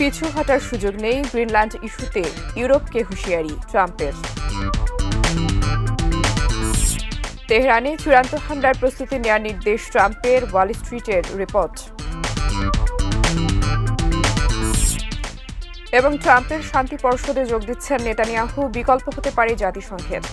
পিছু হটার সুযোগ নেই, গ্রিনল্যান্ড ইস্যুতে ইউরোপকে হুঁশিয়ারি ট্রাম্পের। তেহরানে চূড়ান্ত হামলার প্রস্তুতি নেওয়ার নির্দেশ ট্রাম্পের, ওয়াল স্ট্রিটের রিপোর্ট। এবং ট্রাম্পের শান্তি পরিষদে যোগ দিচ্ছেন নেতানিয়াহু, বিকল্প হতে পারে জাতিসংঘের।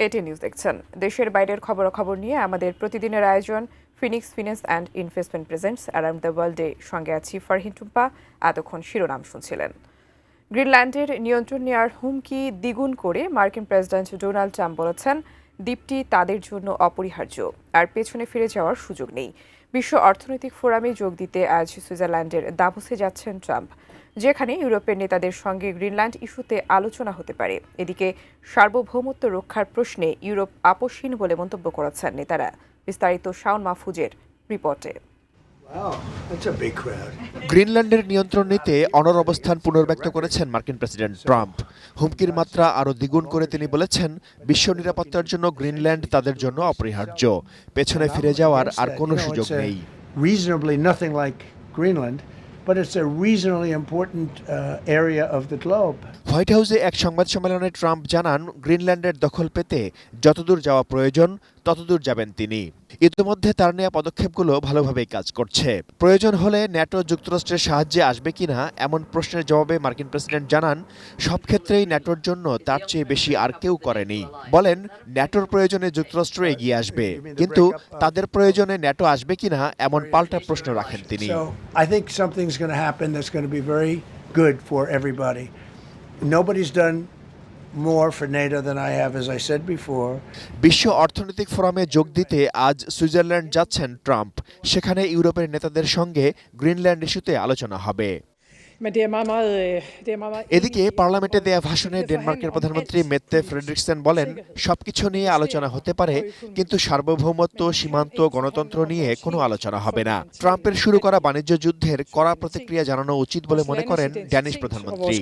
এটি নিউজ দেখছেন। দেশের বাইরের খবরাখবর নিয়ে আমাদের প্রতিদিনের আয়োজন Phoenix finance and investment presents around the ওয়ার্ল্ডে। সঙ্গে আছি ফারহিন টুম্পা। এতক্ষণ শিরোনাম শুনছিলেন। গ্রিনল্যান্ডের নিয়ন্ত্রণ নেওয়ার হুমকি দ্বিগুণ করে মার্কিন প্রেসিডেন্ট ডোনাল্ড ট্রাম্প বলেছেন, দ্বীপটি তাদের জন্য অপরিহার্য, আর পেছনে ফিরে যাওয়ার সুযোগ নেই। বিশ্ব অর্থনৈতিক ফোরামে যোগ দিতে আজ সুইজারল্যান্ডের দাভোসে যাচ্ছেন ট্রাম্প, যেখানে ইউরোপের নেতাদের সঙ্গে গ্রিনল্যান্ড ইস্যুতে আলোচনা হতে পারে। এদিকে সার্বভৌমত্ব রক্ষার প্রশ্নে ইউরোপ আপোষহীন বলে মন্তব্য করেছেন নেতারা। বিস্তারিত শাওন মাহফুজের রিপোর্টে। গ্রিনল্যান্ডের নিয়ন্ত্রণ নিতে অনড় অবস্থান পুনর্ব্যক্ত করেছেন মার্কিন প্রেসিডেন্ট ট্রাম্প। হুমকির মাত্রা আরও দ্বিগুণ করে তিনি বলেছেন, বিশ্ব নিরাপত্তার জন্য গ্রিনল্যান্ড তাদের জন্য অপরিহার্য, পেছনে ফিরে যাওয়ার আর কোনো সুযোগ নেই। But it's a reasonably important area of the globe. White হাউসে এক সংবাদ সম্মেলনে ট্রাম্প জানান, গ্রিনল্যান্ডের দখল পেতে যতদূর যাওয়া প্রয়োজন ততদূর যাবেন তিনি। ইতিমধ্যে তার নেওয়া পদক্ষেপগুলো ভালোভাবেই কাজ করছে। প্রয়োজন হলে ন্যাটো যুক্তরাষ্ট্রের সাহায্যে আসবে কিনা এমন প্রশ্নের জবাবে মার্কিন প্রেসিডেন্ট জানান, সব ক্ষেত্রেই ন্যাটোর জন্য তার চেয়ে বেশি আর কেউ করেনি। বলেন, ন্যাটোর প্রয়োজনে যুক্তরাষ্ট্র এগিয়ে আসবে, কিন্তু তাদের প্রয়োজনে ন্যাটো আসবে কিনা এমন পাল্টা প্রশ্ন রাখেন তিনি। I think something's going to happen that's going to be very good for everybody. Nobody's done more for NATO than I have, as I said before. বিশ্ব অর্থনৈতিক ফোরামে যোগ দিতে আজ সুইজারল্যান্ড যাচ্ছেন ট্রাম্প। সেখানে ইউরোপের নেতাদের সঙ্গে গ্রিনল্যান্ড ইস্যুতে আলোচনা হবে। এদিকে পার্লামেন্টে দেয়া ভাষণে ডেনমার্কের প্রধানমন্ত্রী মেত্তে ফ্রেডরিকসেন বলেন, সবকিছু নিয়ে আলোচনা হতে পারে, কিন্তু সার্বভৌমত্ব, সীমান্ত, গণতন্ত্র নিয়ে কোনো আলোচনা হবে না। ট্রাম্পের শুরু করা বাণিজ্য যুদ্ধের কড়া প্রতিক্রিয়া জানানো উচিত বলে মনে করেন ড্যানিশ প্রধানমন্ত্রী।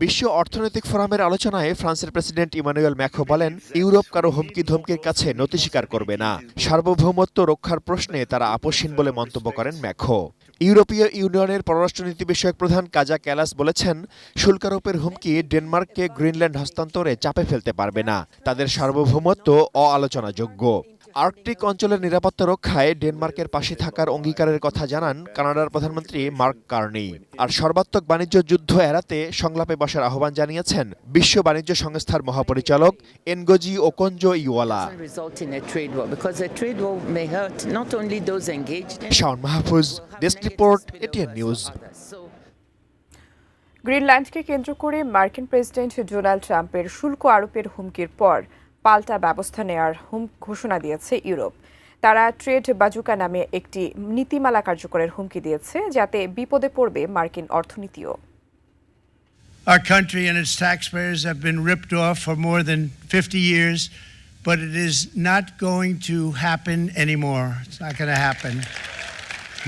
বিশ্ব অর্থনৈতিক ফোরামের আলোচনায় ফ্রান্সের প্রেসিডেন্ট ইমানুয়েল ম্যাখো বলেন, ইউরোপ কারো হুমকি ধমকির কাছে নতি স্বীকার করবে না। সার্বভৌমত্ব রক্ষার প্রশ্নে তারা আপোষহীন বলে মন্তব্য করেন ম্যাখো। ইউরোপীয় ইউনিয়নের পররাষ্ট্রনীতি বিষয়ক প্রধান কাজা ক্যালাস বলেছেন, শুল্ক আরোপের হুমকি ডেনমার্ককে গ্রিনল্যান্ড হস্তান্তরে চাপে ফেলতে পারবে না। তাদের সার্বভৌমত্ব অআলোচনাযোগ্য। আর্কটিক অঞ্চলের নিরাপত্তা রক্ষায় ডেনমার্কের পাশে থাকার অঙ্গীকারের কথা জানান কানাডার প্রধানমন্ত্রী মার্ক কার্নি। আর সর্বাত্মক বাণিজ্য যুদ্ধ এড়াতে সংলাপে বসার আহ্বান জানিয়েছেন বিশ্ব বাণিজ্য সংস্থার মহাপরিচালক Ngozi Okonjo Iweala. Shaon Mahfuz, desk report, ATN news. গ্রিনল্যান্ডকে কেন্দ্র করে মার্কিন প্রেসিডেন্ট ডোনাল্ড ট্রাম্পের শুল্ক আরোপের হুমকির পর পাল্টা ব্যবস্থা নেওয়ার ঘোষণা দিয়েছে ইউরোপ। তারা ট্রেড বাজুকা নামে একটি নীতিমালা কার্যকরের হুমকি দিয়েছে, যাতে বিপদে পড়বে মার্কিন অর্থনীতিও। Our country and its taxpayers have been ripped off for more than 50 years, but it is not going to happen anymore. It's not going to happen.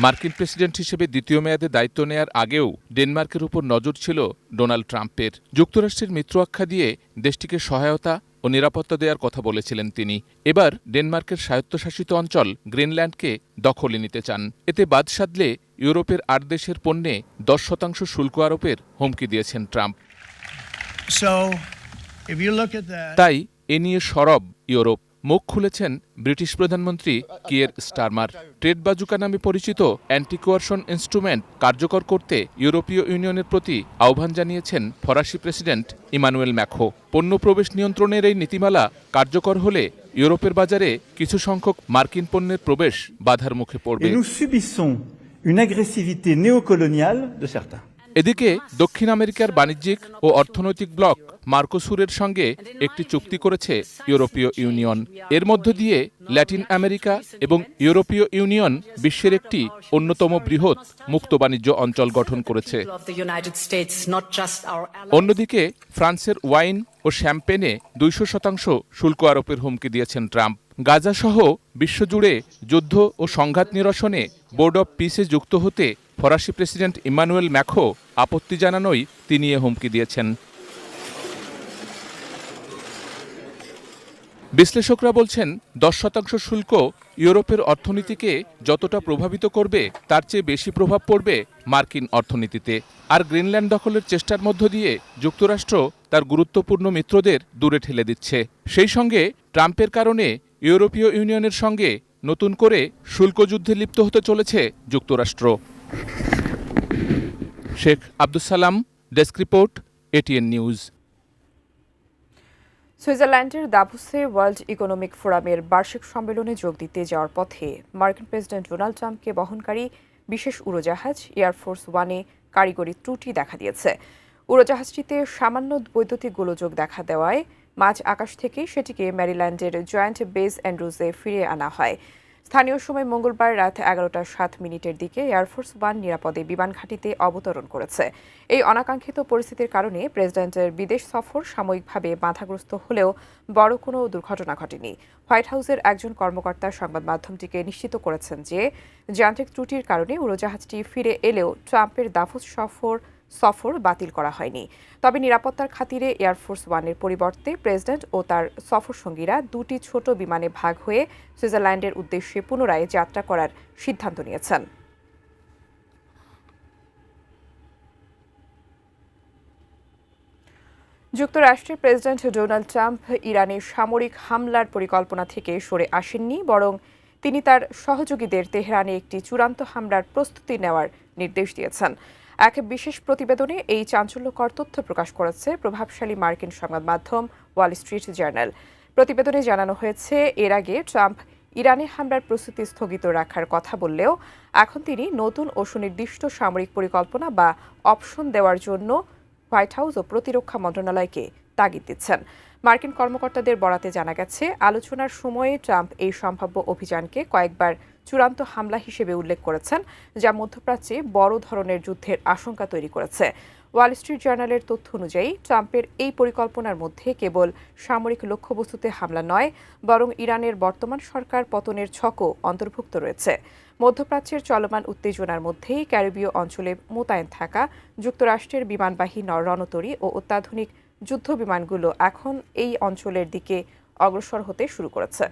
মার্কিন প্রেসিডেন্ট হিসেবে দ্বিতীয় মেয়াদে দায়িত্ব নেয়ার আগেও ডেনমার্কের উপর নজর ছিল ডোনাল্ড ট্রাম্পের। যুক্তরাষ্ট্রের মিত্র আখ্যা দিয়ে দেশটিকে সহায়তা ও নিরাপত্তা দেওয়ার কথা বলেছিলেন তিনি। এবার ডেনমার্কের স্বায়ত্তশাসিত অঞ্চল গ্রিনল্যান্ডকে দখলে নিতে চান। এতে বাদ সাধলে ইউরোপের ৮ দেশের পণ্যে 10% শুল্ক আরোপের হুমকি দিয়েছেন ট্রাম্প। তাই এ নিয়ে সরব ইউরোপ। মুখ খুলেছেন ব্রিটিশ প্রধানমন্ত্রী কিয়ের স্টারমার। ট্রেড বাজুকা নামে পরিচিত অ্যান্টি কোয়ারশন ইনস্ট্রুমেন্ট কার্যকর করতে ইউরোপীয় ইউনিয়নের প্রতি আহ্বান জানিয়েছেন ফরাসি প্রেসিডেন্ট ইমানুয়েল ম্যাখো। পণ্য প্রবেশ নিয়ন্ত্রণের এই নীতিমালা কার্যকর হলে ইউরোপের বাজারে কিছু সংখ্যক মার্কিন পণ্যের প্রবেশ বাধার মুখে পড়বে। এদিকে দক্ষিণ আমেরিকার বাণিজ্যিক ও অর্থনৈতিক ব্লক মার্কোসুরের সঙ্গে একটি চুক্তি করেছে ইউরোপীয় ইউনিয়ন। এর মধ্য দিয়ে ল্যাটিন আমেরিকা এবং ইউরোপীয় ইউনিয়ন বিশ্বের একটি অন্যতম বৃহৎ মুক্ত বাণিজ্য অঞ্চল গঠন করেছে। অন্যদিকে ফ্রান্সের ওয়াইন ও শ্যাম্পেনে 200% শুল্ক আরোপের হুমকি দিয়েছেন ট্রাম্প। গাজা সহ বিশ্বজুড়ে যুদ্ধ ও সংঘাত নিরসনে বোর্ড অব পিসে যুক্ত হতে ফরাসি প্রেসিডেন্ট ইমানুয়েল ম্যাখো আপত্তি জানানোয় তিনি এ হুমকি দিয়েছেন। বিশ্লেষকরা বলছেন 10% শুল্ক ইউরোপের অর্থনীতিকে যতটা প্রভাবিত করবে তার চেয়ে বেশি প্রভাব পড়বে মার্কিন অর্থনীতিতে। আর গ্রিনল্যান্ড দখলের চেষ্টার মধ্য দিয়ে যুক্তরাষ্ট্র তার গুরুত্বপূর্ণ মিত্রদের দূরে ঠেলে দিচ্ছে। সেই সঙ্গে ট্রাম্পের কারণে ইউরোপীয় ইউনিয়নের সঙ্গে নতুন করে শুল্ক যুদ্ধে লিপ্ত হতে চলেছে যুক্তরাষ্ট্র। Sheikh Abdus Salam, desk report, ATN news. সুইজারল্যান্ডের দাভোসে ওয়ার্ল্ড ইকোনমিক ফোরামের বার্ষিক সম্মেলনে যোগ দিতে যাওয়ার পথে মার্কিন প্রেসিডেন্ট ডোনাল্ড ট্রাম্পকে বহনকারী বিশেষ উড়োজাহাজ এয়ারফোর্স ওয়ানে কারিগরি ত্রুটি দেখা দিয়েছে। উড়োজাহাজটিতে সামান্য বৈদ্যুতিক গোলযোগ দেখা দেওয়ায় মাঝ আকাশ থেকেই সেটিকে ম্যারিল্যান্ডের জয়েন্ট বেস অ্যান্ড্রুজে ফিরিয়ে আনা হয়। স্থানীয় সময় মঙ্গলবার রাত 11:07 দিকে এয়ারফোর্স ওয়ান নিরাপদে বিমান ঘাঁটিতে অবতরণ করেছে। এই অনাকাঙ্ক্ষিত পরিস্থিতির কারণে প্রেসিডেন্টের বিদেশ সফর সাময়িকভাবে বাধাগ্রস্ত হলেও বড় কোনো দুর্ঘটনা ঘটেনি। হোয়াইট হাউসের একজন কর্মকর্তা সংবাদ মাধ্যমটিকে নিশ্চিত করেছেন যে যান্ত্রিক ত্রুটির কারণে উড়োজাহাজটি ফিরে এলেও ট্রাম্পের দাভোস সফর বাতিল করা হয়নি। তবে নিরাপত্তার খাতিরে এয়ারফোর্স ওয়ানের পরিবর্তে প্রেসিডেন্ট ও তার সফরসঙ্গীরা দুটি ছোট বিমানে ভাগ হয়ে সুইজারল্যান্ডের উদ্দেশ্যে পুনরায় যাত্রা করার সিদ্ধান্ত নিয়েছেন। যুক্তরাষ্ট্রের প্রেসিডেন্ট ডোনাল্ড ট্রাম্প ইরানের সামরিক হামলার পরিকল্পনা থেকে সরে আসেননি, বরং তিনি তার সহযোগীদের তেহরানে একটি চূড়ান্ত হামলার প্রস্তুতি নেওয়ার নির্দেশ দিয়েছেন। এক বিশেষ প্রতিবেদনে এই চাঞ্চল্যকর তথ্য প্রকাশ করেছে প্রভাবশালী মার্কিন সংবাদ মাধ্যম ওয়াল স্ট্রিট জার্নাল। প্রতিবেদনে জানানো হয়েছে, এর আগে ট্রাম্প ইরানে হামলার প্রস্তুতি স্থগিত রাখার কথা বললেও এখন তিনি নতুন ও সুনির্দিষ্ট সামরিক পরিকল্পনা বা অপশন দেওয়ার জন্য হোয়াইট হাউস ও প্রতিরক্ষা মন্ত্রণালয়কে তাগিদ দিচ্ছেন। মার্কিন কর্মকর্তাদের বরাতে জানা গেছে, আলোচনার সময়ে ট্রাম্প এই সম্ভাব্য অভিযানকে কয়েকবার চূড়ান্ত হামলা হিসেবে উল্লেখ করেছেন, যা মধ্যপ্রাচ্যে বড় ধরনের যুদ্ধের আশঙ্কা তৈরি করেছে। ওয়াল স্ট্রিট জার্নালের তথ্য অনুযায়ী ট্রাম্পের এই পরিকল্পনার মধ্যে কেবল সামরিক লক্ষ্যবস্তুতে হামলা নয়, বরং ইরানের বর্তমান সরকার পতনের ছকও অন্তর্ভুক্ত রয়েছে। মধ্যপ্রাচ্যের চলমান উত্তেজনার মধ্যেই ক্যারিবীয় অঞ্চলে মোতায়েন থাকা যুক্তরাষ্ট্রের বিমানবাহী রণতরী ও অত্যাধুনিক যুদ্ধ বিমানগুলো এখন এই অঞ্চলের দিকে অগ্রসর হতে শুরু করেছে।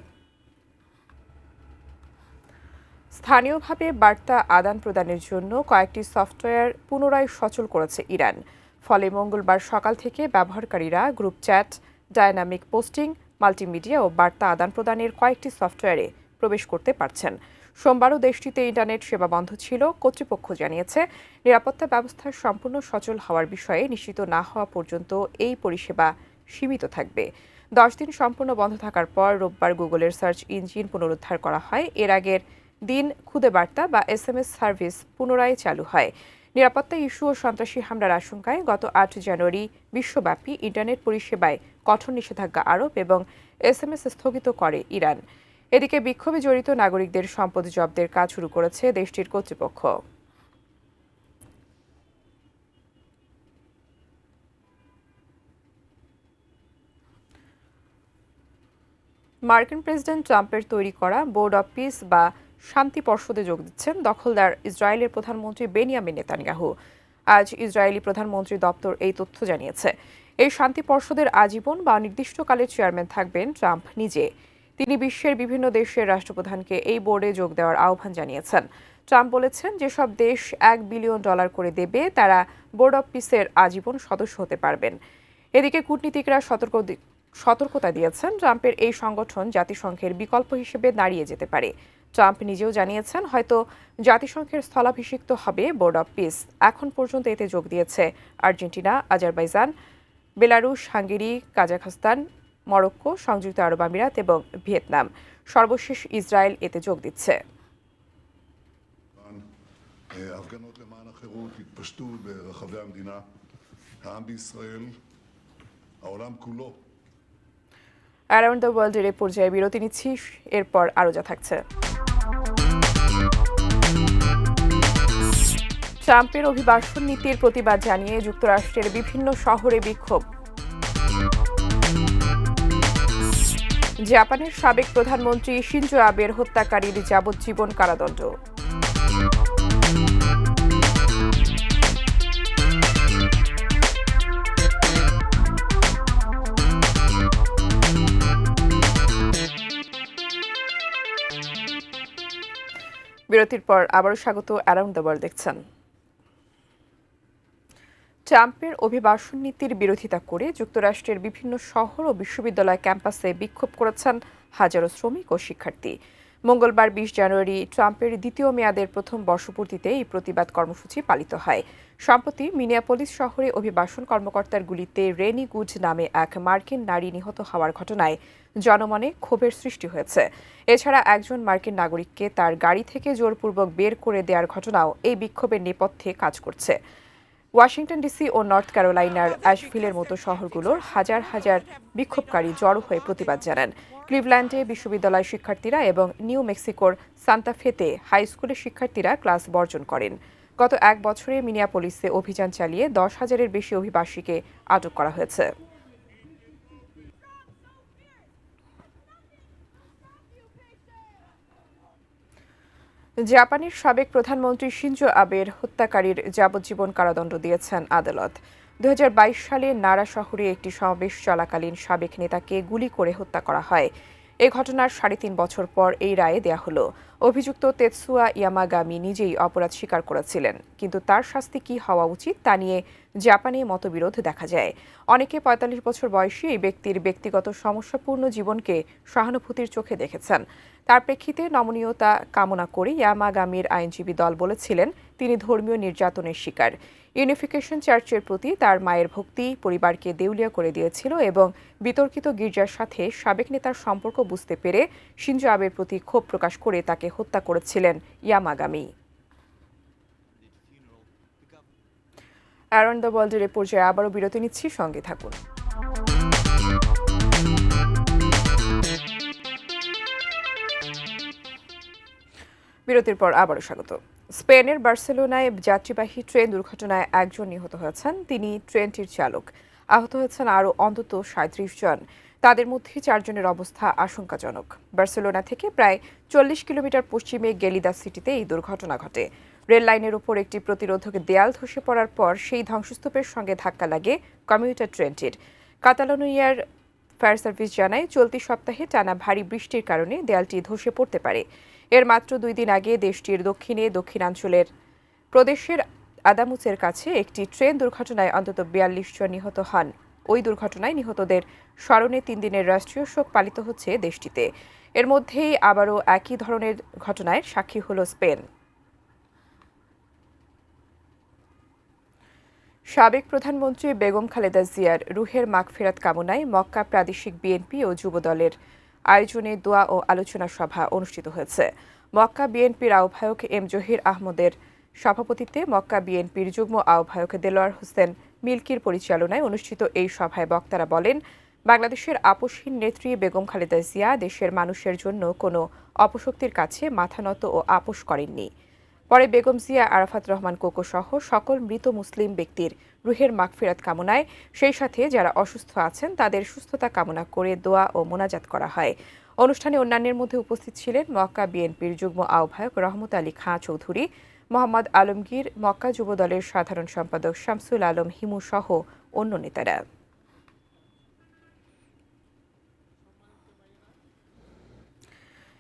স্থানীয়ভাবে বার্তা আদান প্রদানের জন্য কয়েকটি সফটওয়্যার পুনরায় সচল করেছে ইরান। ফলে মঙ্গলবার সকাল থেকে ব্যবহারকারীরা group chat, dynamic posting, multimedia ও বার্তা আদান প্রদানের কয়েকটি সফটওয়্যারে প্রবেশ করতে পারছেন। সোমবারও দেশটিতে ইন্টারনেট সেবা বন্ধ ছিল। কর্তৃপক্ষ জানিয়েছে, নিরাপত্তা ব্যবস্থা সম্পূর্ণ সচল হওয়ার বিষয়ে নিশ্চিত না হওয়া পর্যন্ত এই পরিষেবা সীমিত থাকবে। 10 দিন সম্পূর্ণ বন্ধ থাকার পর রোববার গুগলের সার্চ ইঞ্জিন পুনরুদ্ধার করা হয়। এর আগের দিন খুদে বার্তা বা SMS সার্ভিস পুনরায় চালু হয়। নিরাপত্তা ইস্যু ও সন্ত্রাসী হামলার আশঙ্কায় গত 8 জানুয়ারি বিশ্বব্যাপী ইন্টারনেট পরিষেবায় কঠোর নিষেধাজ্ঞা আরোপ এবং SMS স্থগিত করে ইরান। এদিকে বিক্ষোভে জড়িত নাগরিকদের সম্পদ জব্দের কাজ শুরু করেছে দেশটির কর্তৃপক্ষ। মার্কিন প্রেসিডেন্ট ট্রাম্পের তৈরি করা বোর্ড অব পিস বা শান্তি পর্ষদে যোগ দিচ্ছেন দখলদার ইসরায়েলের প্রধানমন্ত্রী বেনিয়ামিন নেতানিয়াহু। আজ ইসরায়েলি প্রধানমন্ত্রী দপ্তর এই তথ্য জানিয়েছে। এই শান্তি পর্ষদের আজীবন বা অনির্দিষ্টকালের চেয়ারম্যান থাকবেন ট্রাম্প নিজে। তিনি বিশ্বের বিভিন্ন দেশের রাষ্ট্রপ্রধানকে এই বোর্ডে যোগ দেওয়ার আহ্বান জানিয়েছেন। ট্রাম্প বলেছেন, যেসব দেশ $1 বিলিয়ন করে দেবে তারা বোর্ড অব পিসের আজীবন সদস্য হতে পারবেন। এদিকে কূটনীতিকরা সতর্কতা দিয়েছেন, ট্রাম্পের এই সংগঠন জাতিসংঘের বিকল্প হিসেবে দাঁড়িয়ে যেতে পারে। ট্রাম্প নিজেও জানিয়েছেন, হয়তো জাতিসংঘের স্থলাভিষিক্ত হবে বোর্ড অব পিস। এখন পর্যন্ত এতে যোগ দিয়েছে Argentina, Azerbaijan, Belarus, Hungary, Kazakhstan, Morocco, সংযুক্ত আরব আমিরাত এবং ভিয়েতনাম। সর্বশেষ ইসরায়েল এতে যোগ দিচ্ছে। הפגנות למען החירות התפשטו ברחבי המדינה, העם בישראל, העולם כולו। অ্যারাউন্ড দ্য ওয়ার্ল্ডের এই পর্যায়ে বিরতি নিচ্ছি, এরপর আরও যা থাকছে। ট্রাম্পের অভিবাসন নীতির প্রতিবাদ জানিয়ে যুক্তরাষ্ট্রের বিভিন্ন শহরে বিক্ষোভ। জাপানের সাবেক প্রধানমন্ত্রী শিনজো আবের হত্যাকারীর যাবজ্জীবন কারাদণ্ড। বিরতির পর আবারও স্বাগত অ্যারাউন্ড দ্য ওয়ার্ল্ড দেখছেন। ট্রাম্পের অভিবাসন নীতির বিরোধিতা করে যুক্তরাষ্ট্রের বিভিন্ন শহর ও বিশ্ববিদ্যালয় ক্যাম্পাসে বিক্ষোভ করেছেন হাজারো শ্রমিক ও শিক্ষার্থী। মঙ্গলবার ২০ জানুয়ারি ট্রাম্পের দ্বিতীয় মেয়াদের প্রথম বর্ষপূর্তিতে এই প্রতিবাদ কর্মসূচি পালিত হয়। সম্প্রতি মিনিয়াপলিস শহরে অভিবাসন কর্মকর্তার গুলিতে রেনি গুড নামে এক মার্কিন নারী নিহত হওয়ার ঘটনায় জনমনে ক্ষোভের সৃষ্টি হয়েছে। এছাড়া একজন মার্কিন নাগরিককে তার গাড়ি থেকে জোরপূর্বক বের করে দেওয়ার ঘটনাও এই বিক্ষোভের নেপথ্যে কাজ করছে। ওয়াশিংটন ডিসি ও নর্থ ক্যারোলাইনার অ্যাশভিলের মতো শহরগুলোর হাজার হাজার বিক্ষোভকারী জড়ো হয়ে প্রতিবাদ জানান। ক্লিভল্যান্ডে বিশ্ববিদ্যালয় শিক্ষার্থীরা এবং নিউ মেক্সিকোর সান্তা ফেতে হাই স্কুলের শিক্ষার্থীরা ক্লাস বর্জন করেন। গত এক বছরে মিনিয়াপলিসে অভিযান চালিয়ে 10,000-এর বেশি অভিবাসীকে আটক করা হয়েছে। জাপানের সাবেক প্রধানমন্ত্রী শিনজো আবের হত্যাকারীর যাবজ্জীবন কারাদণ্ড দিয়েছেন আদালত। 2022 সালে নারা শহরে একটি সমাবেশ চলাকালীন সাবেক নেতাকে গুলি করে হত্যা করা হয়। এ ঘটনার 3.5 বছর পর এই রায়ে দেয়া হলো। অভিযুক্ত তেতসুয়া ইয়ামাগামি নিজেই অপরাধ স্বীকার করেছিলেন, কিন্তু তার শাস্তি কি হওয়া উচিত তা নিয়ে জাপানে মতবিরোধ দেখা যায়। অনেকে 45 বছর বয়সী এই ব্যক্তির ব্যক্তিগত সমস্যাপূর্ণ জীবনকে সহানুভূতির চোখে দেখেছেন। তার প্রেক্ষিতে নমনীয়তা কামনা করে ইয়ামাগামির আইনজীবী দল বলেছিলেন তিনি ধর্মীয় নির্যাতনের শিকার। ইউনিফিকেশন চার্চের প্রতি তার মায়ের ভক্তি পরিবারকে দেউলিয়া করে দিয়েছিল এবং বিতর্কিত গির্জার সাথে সাবেক নেতার সম্পর্ক বুঝতে পেরে শিনজো আবের প্রতি ক্ষোভ প্রকাশ করে তাকে হত্যা করেছিলেন ইয়ামাগামি। অ্যারাউন্ড দ্য ওয়ার্ল্ডের এ পর্যায়ে আবারও বিরতি নিচ্ছি, সঙ্গে থাকুন। বিরতির পর আবারও স্বাগত। স্পেনের বার্সেলোনায় যাত্রীবাহী ট্রেন দুর্ঘটনায় একজন নিহত হয়েছেন, তিনি ট্রেনটির চালক। আহত হয়েছেন আরও অন্তত 37 জন। তাদের মধ্যে 4 জনের অবস্থা আশঙ্কাজনক। বার্সেলোনা থেকে প্রায় 40 কিলোমিটার পশ্চিমে গেলিদা সিটিতে এই দুর্ঘটনা ঘটে। রেল লাইনের উপর একটি প্রতিরোধক দেয়াল ধসে পড়ার পর সেই ধ্বংসস্তূপের সঙ্গে ধাক্কা লাগে কমিউটার ট্রেনটির। কাতালোনিয়ার ফায়ার সার্ভিস জানায় চলতি সপ্তাহে টানা ভারী বৃষ্টির কারণে দেয়ালটি ধসে পড়তে পারে। এর মাত্র 2 দিন আগে দেশটির দক্ষিণাঞ্চলের প্রদেশের আদামুসের কাছে একটি ট্রেন দুর্ঘটনায় অন্তত 42 জন নিহত হন। ওই দুর্ঘটনায় নিহতদের স্মরণে 3 দিনের রাষ্ট্রীয় শোক পালিত হচ্ছে দেশটিতে। এর মধ্যেই আবারও একই ধরনের ঘটনায় সাক্ষী হল স্পেন। সাবেক প্রধানমন্ত্রী বেগম খালেদা জিয়ার রুহের মাগফিরাত কামনায় মক্কা প্রাদেশিক বিএনপি ও যুবদলের আয়োজনে দোয়া ও আলোচনা সভা অনুষ্ঠিত হয়েছে। মক্কা বিএনপির আহ্বায়ক এম জহির আহমদের সভাপতিত্বে মক্কা বিএনপির যুগ্ম আহ্বায়ক দেলোয়ার হোসেন মিল্কির পরিচালনায় অনুষ্ঠিত এই সভায় বক্তারা বলেন, বাংলাদেশের আপোষহীন নেত্রী বেগম খালেদা জিয়া দেশের মানুষের জন্য কোনো অপশক্তির কাছে মাথা নত ও আপোষ করেননি। পরে বেগম জিয়া আরাফাত রহমান কোকো সহ সকল মৃত মুসলিম ব্যক্তির রুহের মাগফিরাত কামনায়, সেই সাথে যারা অসুস্থ আছেন তাদের সুস্থতা কামনা করে দোয়া ও মোনাজাত করা হয়। অনুষ্ঠানে অন্যান্যের মধ্যে উপস্থিত ছিলেন মক্কা বিএনপির যুগ্ম আহ্বায়ক রহমত আলী খাঁ চৌধুরী, মোহাম্মদ আলমগীর, মক্কা যুবদলের সাধারণ সম্পাদক শামসুল আলম হিমু সহ অন্য নেতারা।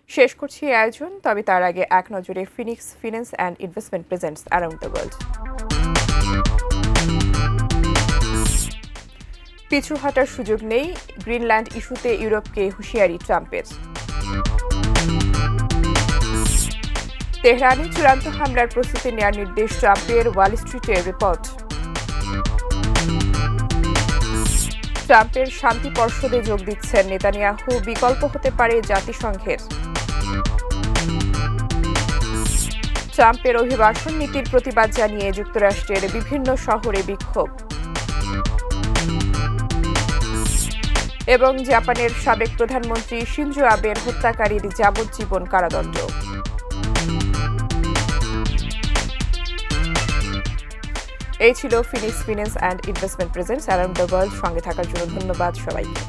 শেষ করছি আয়োজন, তবে তার আগে এক নজরে Phoenix finance and investment presents around the world. পিছু হাঁটার সুযোগ নেই, গ্রিনল্যান্ড ইস্যুতে ইউরোপকে হুঁশিয়ারি ট্রাম্পের। তেহরানে চূড়ান্ত হামলার প্রস্তুতি নেওয়ার নির্দেশ ট্রাম্পের, ওয়াল স্ট্রিটের রিপোর্ট। ট্রাম্পের শান্তি পর্ষদে যোগ দিচ্ছেন নেতানিয়াহু, বিকল্প হতে পারে জাতিসংঘের। ট্রাম্পের অভিবাসন নীতির প্রতিবাদ জানিয়ে যুক্তরাষ্ট্রের বিভিন্ন শহরে বিক্ষোভ। এবং জাপানের সাবেক প্রধানমন্ত্রী শিনজো আবের হত্যাকারীর যাবজ্জীবন কারাদণ্ড। এই ছিল Phoenix finance and investment presents around the world. সঙ্গে থাকার জন্য ধন্যবাদ সবাইকে।